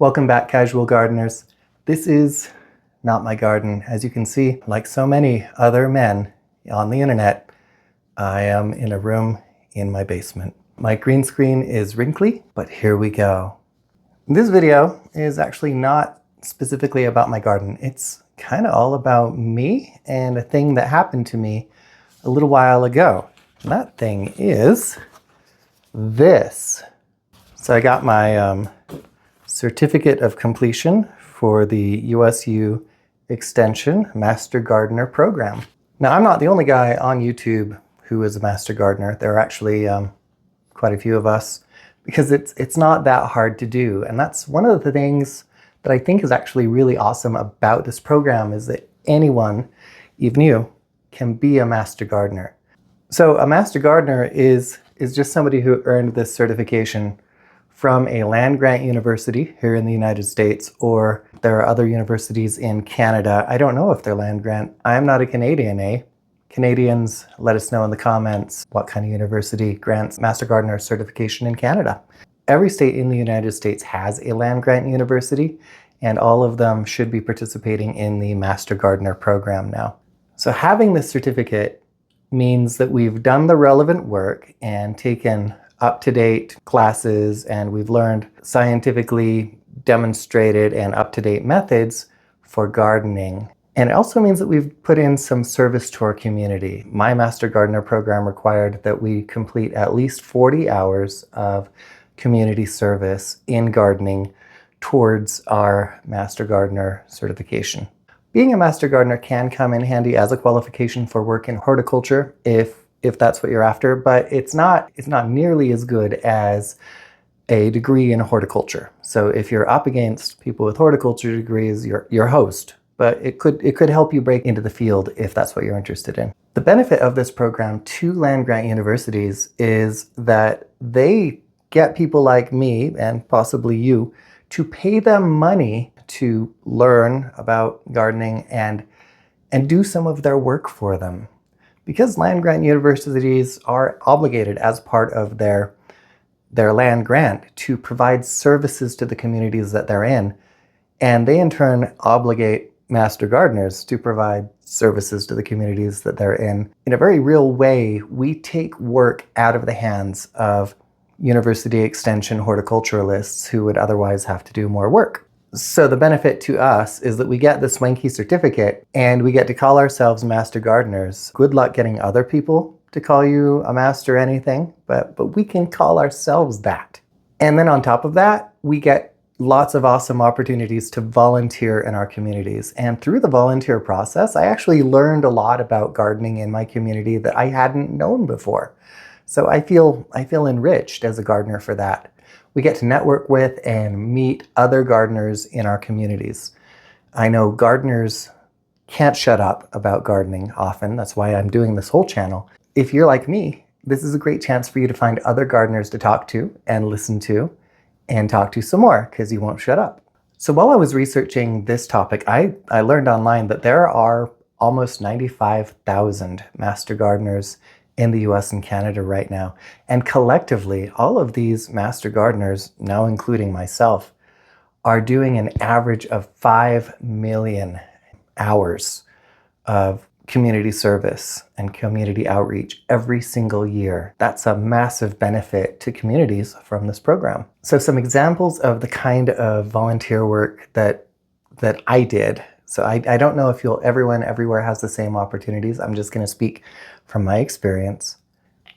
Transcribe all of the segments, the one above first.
Welcome back, casual gardeners. This is not my garden. As you can see, like so many other men on the internet, I am in a room in my basement. My green screen is wrinkly, but here we go. This video is actually not specifically about my garden. It's kind of all about me and a thing that happened to me a little while ago. And that thing is this. So I got my certificate of completion for the USU Extension Master Gardener program. Now, I'm not the only guy on YouTube who is a Master Gardener. There are actually quite a few of us, because it's not that hard to do. And that's one of the things that I think is actually really awesome about this program, is that anyone, even you, can be a Master Gardener. So a Master Gardener is just somebody who earned this certification from a land-grant university here in the United States, or there are other universities in Canada. I don't know if they're land-grant. I'm not a Canadian, eh? Canadians, let us know in the comments what kind of university grants Master Gardener certification in Canada. Every state in the United States has a land-grant university, and all of them should be participating in the Master Gardener program now. So having this certificate means that we've done the relevant work and taken up-to-date classes, and we've learned scientifically demonstrated and up-to-date methods for gardening. And it also means that we've put in some service to our community. My Master Gardener program required that we complete at least 40 hours of community service in gardening towards our Master Gardener certification. Being a Master Gardener can come in handy as a qualification for work in horticulture if that's what you're after, but it's not nearly as good as a degree in horticulture. So if you're up against people with horticulture degrees, you're host, but it could help you break into the field if that's what you're interested in. The benefit of this program to land-grant universities is that they get people like me, and possibly you, to pay them money to learn about gardening and do some of their work for them. Because land-grant universities are obligated as part of their land grant to provide services to the communities that they're in, and they in turn obligate Master Gardeners to provide services to the communities that they're in. In a very real way, we take work out of the hands of university extension horticulturalists who would otherwise have to do more work. So the benefit to us is that we get the swanky certificate and we get to call ourselves Master Gardeners. Good luck getting other people to call you a master anything, but we can call ourselves that. And then on top of that, we get lots of awesome opportunities to volunteer in our communities. And through the volunteer process, I actually learned a lot about gardening in my community that I hadn't known before. So I feel enriched as a gardener for that. We get to network with and meet other gardeners in our communities. I know gardeners can't shut up about gardening often. That's why I'm doing this whole channel. If you're like me, this is a great chance for you to find other gardeners to talk to and listen to and talk to some more, because you won't shut up. So while I was researching this topic, I learned online that there are almost 95,000 Master Gardeners in the US and Canada right now. And collectively, all of these Master Gardeners, now including myself, are doing an average of 5 million hours of community service and community outreach every single year. That's a massive benefit to communities from this program. So some examples of the kind of volunteer work that I did. So I don't know if everyone everywhere has the same opportunities. I'm just going to speak from my experience.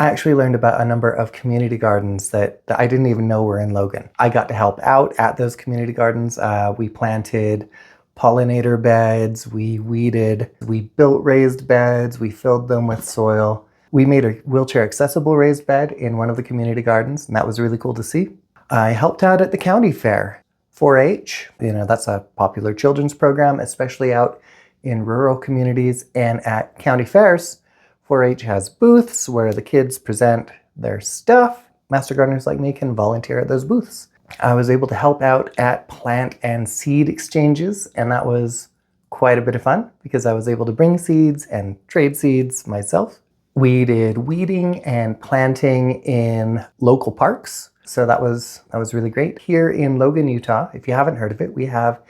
I actually learned about a number of community gardens that I didn't even know were in Logan. I got to help out at those community gardens. We planted pollinator beds, we weeded, we built raised beds, we filled them with soil. We made a wheelchair accessible raised bed in one of the community gardens, and that was really cool to see. I helped out at the county fair. 4-H, that's a popular children's program, especially out in rural communities. And at county fairs, 4-H has booths where the kids present their stuff. Master Gardeners like me can volunteer at those booths. I was able to help out at plant and seed exchanges, and that was quite a bit of fun because I was able to bring seeds and trade seeds myself. We did weeding and planting in local parks. So that was really great. Here in Logan, Utah, if you haven't heard of it, we have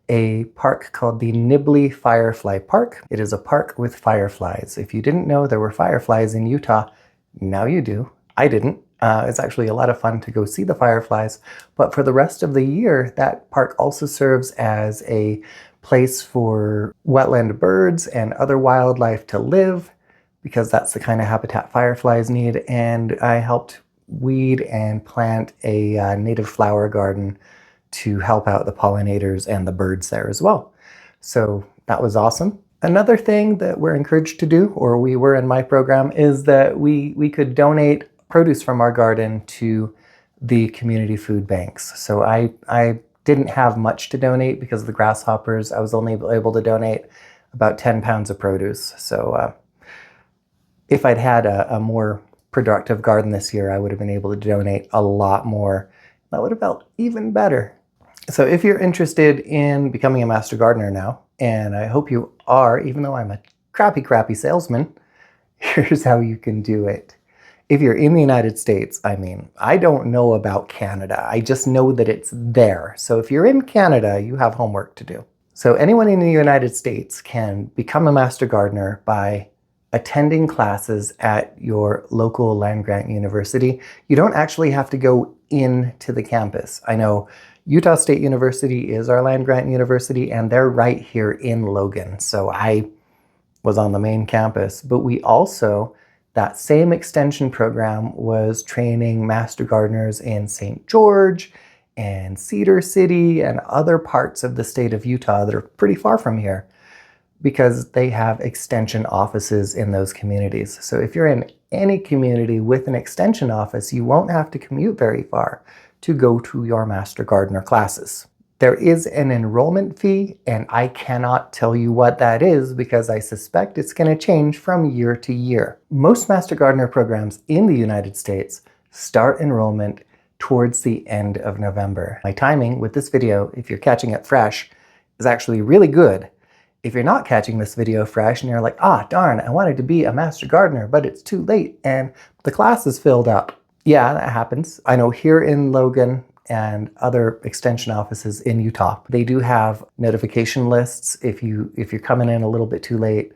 a park called the Nibley Firefly Park. It is a park with fireflies. If you didn't know there were fireflies in Utah, now you do. I didn't. It's actually a lot of fun to go see the fireflies. But for the rest of the year, that park also serves as a place for wetland birds and other wildlife to live, because that's the kind of habitat fireflies need. And I helped weed and plant a native flower garden to help out the pollinators and the birds there as well. So that was awesome. Another thing that we're encouraged to do, or we were in my program, is that we could donate produce from our garden to the community food banks. So I didn't have much to donate because of the grasshoppers. I was only able to donate about 10 pounds of produce. So if I'd had a more productive garden this year, I would have been able to donate a lot more. That would have felt even better. So if you're interested in becoming a master gardener now, and I hope you are, even though I'm a crappy salesman, here's how you can do it. If you're in the United States, I don't know about Canada. I just know that it's there. So if you're in Canada, you have homework to do. So anyone in the United States can become a master gardener by attending classes at your local land-grant university. You don't actually have to go into the campus. I know Utah State University is our land-grant university, and they're right here in Logan. So I was on the main campus, but we also, that same extension program was training master gardeners in St. George and Cedar City and other parts of the state of Utah that are pretty far from here, because they have extension offices in those communities. So if you're in any community with an extension office, you won't have to commute very far to go to your master gardener classes. There is an enrollment fee, and I cannot tell you what that is because I suspect it's going to change from year to year. Most master gardener programs in the United States start enrollment towards the end of November. My timing with this video, if you're catching it fresh, is actually really good. If you're not catching this video fresh and you're like, darn, I wanted to be a master gardener, but it's too late and the class is filled up. Yeah, that happens. I know here in Logan and other extension offices in Utah, they do have notification lists. If you're coming in a little bit too late,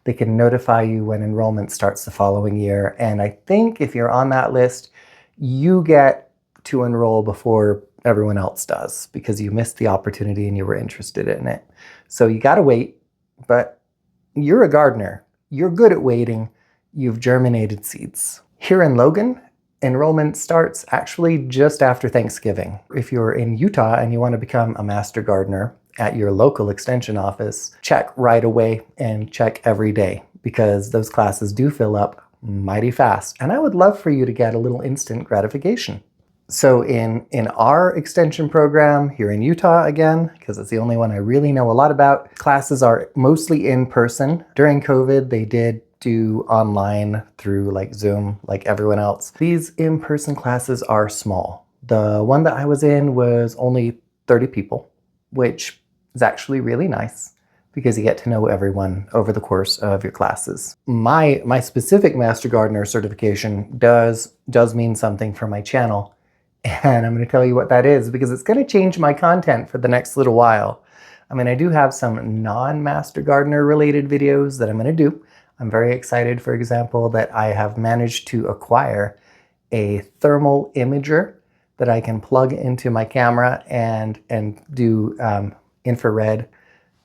they can notify you when enrollment starts the following year. And I think if you're on that list, you get to enroll before everyone else does because you missed the opportunity and you were interested in it. So you gotta wait, but you're a gardener. You're good at waiting. You've germinated seeds. Here in Logan, enrollment starts actually just after Thanksgiving. If you're in Utah and you want to become a master gardener at your local extension office, check right away and check every day because those classes do fill up mighty fast. And I would love for you to get a little instant gratification. So in our extension program here in Utah, again, because it's the only one I really know a lot about, classes are mostly in person. During COVID, they did do online through like Zoom, like everyone else. These in-person classes are small. The one that I was in was only 30 people, which is actually really nice because you get to know everyone over the course of your classes. My specific Master Gardener certification does mean something for my channel. And I'm going to tell you what that is because it's going to change my content for the next little while. I do have some non-Master Gardener related videos that I'm going to do. I'm very excited, for example, that I have managed to acquire a thermal imager that I can plug into my camera and do infrared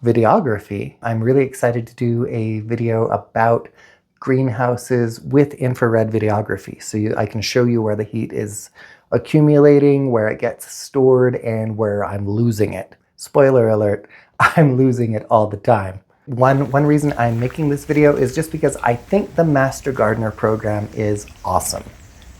videography. I'm really excited to do a video about greenhouses with infrared videography. So I can show you where the heat is accumulating, where it gets stored, and where I'm losing it. Spoiler alert, I'm losing it all the time. One reason I'm making this video is just because I think the Master Gardener program is awesome.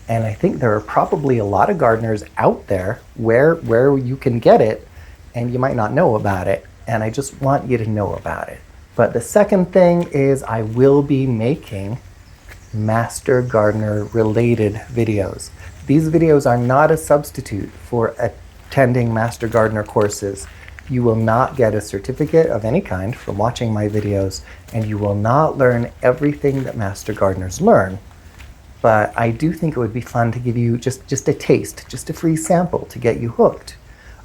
And I think there are probably a lot of gardeners out there where you can get it and you might not know about it. And I just want you to know about it. But the second thing is I will be making Master Gardener related videos. These videos are not a substitute for attending Master Gardener courses. You will not get a certificate of any kind from watching my videos, and you will not learn everything that Master Gardeners learn. but I do think it would be fun to give you just a taste, just a free sample to get you hooked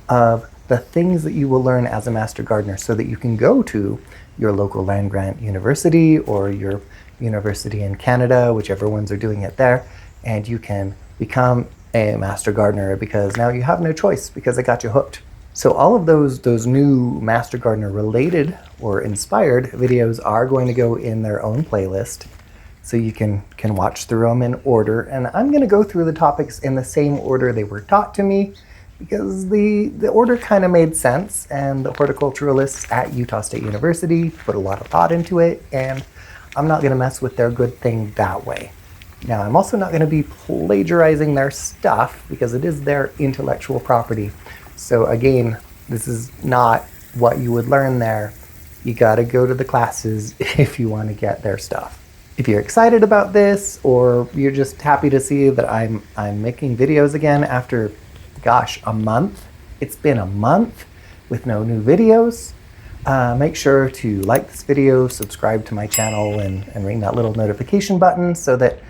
of the things that you will learn as a master gardener so that you can go to your local land-grant university or your university in Canada, whichever ones are doing it there, and you can become a master gardener because now you have no choice because I got you hooked. So all of those new master gardener related or inspired videos are going to go in their own playlist, so you can watch through them in order. And I'm going to go through the topics in the same order they were taught to me because the order kind of made sense, and the horticulturalists at Utah State University put a lot of thought into it, and I'm not going to mess with their good thing that way. Now, I'm also not going to be plagiarizing their stuff because it is their intellectual property. So again, this is not what you would learn there. You got to go to the classes if you want to get their stuff. If you're excited about this, or you're just happy to see that I'm making videos again after, gosh, a month. It's been a month with no new videos. Make sure to like this video, subscribe to my channel, and ring that little notification button so that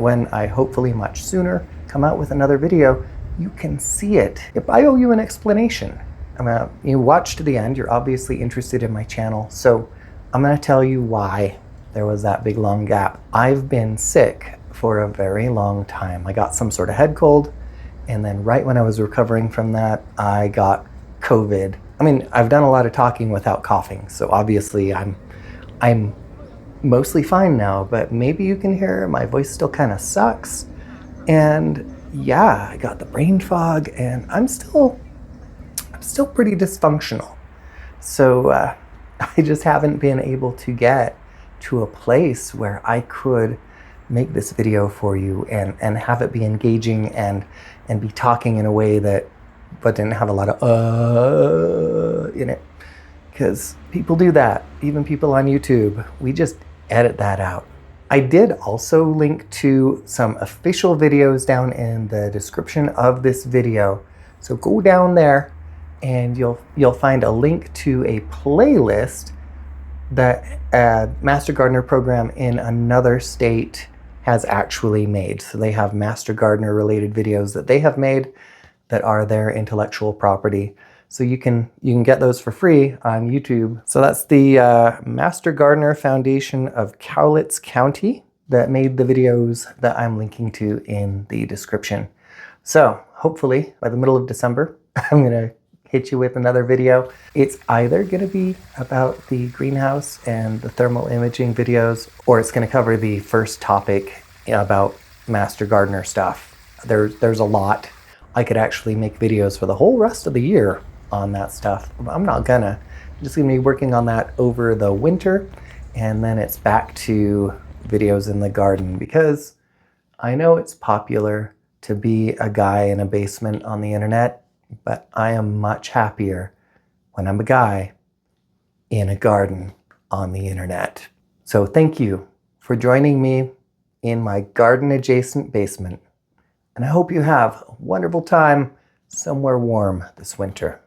when I hopefully much sooner come out with another video, you can see it. If I owe you an explanation, you watched to the end, you're obviously interested in my channel, so I'm going to tell you why there was that big long gap. I've been sick for a very long time. I got some sort of head cold, and then right when I was recovering from that, I got COVID. I mean, I've done a lot of talking without coughing, so obviously I'm mostly fine now, but maybe you can hear my voice still kind of sucks. And yeah, I got the brain fog, and I'm still pretty dysfunctional. So I just haven't been able to get to a place where I could make this video for you and have it be engaging and be talking in a way that but didn't have a lot of in it, because people do that. Even people on YouTube, we just edit that out. I did also link to some official videos down in the description of this video, so go down there and you'll find a link to a playlist that a Master Gardener program in another state has actually made. So they have Master Gardener related videos that they have made that are their intellectual property. So you can get those for free on YouTube. So that's the Master Gardener Foundation of Cowlitz County that made the videos that I'm linking to in the description. So hopefully by the middle of December, I'm gonna hit you with another video. It's either gonna be about the greenhouse and the thermal imaging videos, or it's gonna cover the first topic about Master Gardener stuff. There's a lot. I could actually make videos for the whole rest of the year on that stuff. I'm not gonna. I'm just gonna be working on that over the winter, and then it's back to videos in the garden, because I know it's popular to be a guy in a basement on the internet, but I am much happier when I'm a guy in a garden on the internet. So thank you for joining me in my garden adjacent basement. And I hope you have a wonderful time somewhere warm this winter.